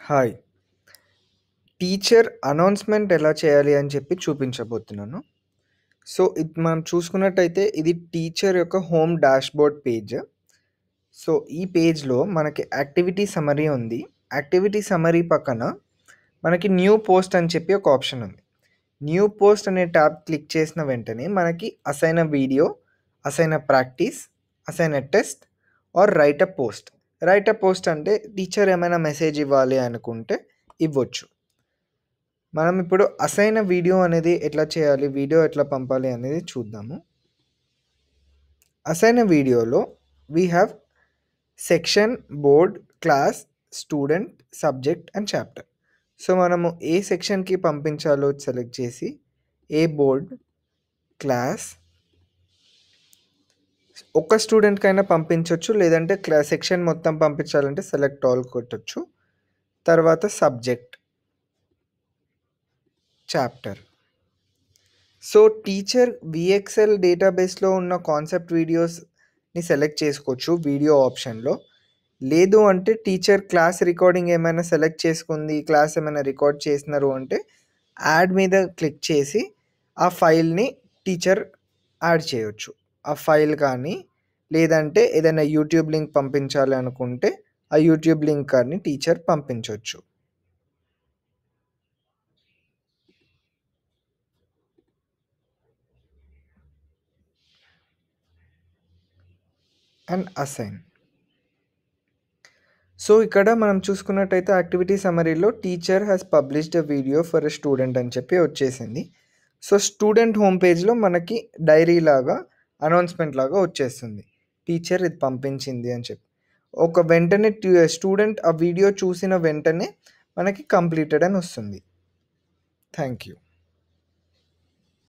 Hi. Teacher announcement ఎలా చేయాలి అని చెప్పి చూపించబోతున్నాను. సో, ఇది మనం చూసుకున్నట్టయితే ఇది టీచర్ యొక్క హోమ్ డాష్‌బోర్డ్ పేజ్. సో, ఈ పేజ్‌లో మనకి యాక్టివిటీ సమ్మరీ ఉంది. యాక్టివిటీ సమ్మరీ పక్కన మనకి న్యూ పోస్ట్ అని చెప్పి ఒక ఆప్షన్ ఉంది. న్యూ పోస్ట్ అనే ట్యాబ్ క్లిక్ చేసిన వెంటనే మనకి assign a video, assign a practice, assign a test or write a post. Write a post అంటే టీచర్ ఏమైనా మెసేజ్ ఇవ్వాలి అనుకుంటే ఇవ్వచ్చు. మనం ఇప్పుడు అసైన్ ఎ వీడియో అనేది ఎట్లా చేయాలి, వీడియో ఎట్లా పంపాలి అనేది చూద్దాము. అసైన్ ఎ వీడియోలో we have section, board, class, student, subject and chapter. So, మనము ఏ సెక్షన్‌కి పంపించాలో సెలెక్ట్ చేసి ఏ బోర్డ్, క్లాస్, ఒక్క స్టూడెంట్‌కైనా పంపించొచ్చు. లేదంటే సెక్షన్ మొత్తం పంపించాలంటే సెలెక్ట్ ఆల్ కొట్టొచ్చు. తర్వాత subject, chapter. So, teacher VXL డేటాబేస్‌లో ఉన్న కాన్సెప్ట్ వీడియోస్‌ని సెలెక్ట్ చేసుకోవచ్చు వీడియో ఆప్షన్‌లో. లేదు అంటే టీచర్ క్లాస్ రికార్డింగ్ ఏమైనా సెలెక్ట్ చేసుకుంది, క్లాస్ ఏమైనా రికార్డ్ చేసినారు అంటే యాడ్ మీద క్లిక్ చేసి ఆ ఫైల్‌ని టీచర్ యాడ్ చేయొచ్చు. ఆ ఫైల్ కానీ లేదంటే ఏదైనా యూట్యూబ్ లింక్ పంపించాలి అనుకుంటే ఆ యూట్యూబ్ లింక్ కానీ టీచర్ పంపించొచ్చు. And assign. సో, ఇక్కడ మనం చూసుకున్నట్టయితే యాక్టివిటీ సమ్మరీలో teacher has published a video for a student అని చెప్పి వచ్చేసింది. సో, స్టూడెంట్ హోమ్ పేజ్‌లో మనకి డైరీ లాగా అనౌన్స్‌మెంట్ లాగా వచ్చేస్తుంది. టీచర్ ఇది పంపించింది అని చెప్పి. ఒక వెంటనే స్టూడెంట్ ఆ వీడియో చూసిన వెంటనే మనకి కంప్లీటెడ్ అని వస్తుంది. Thank you.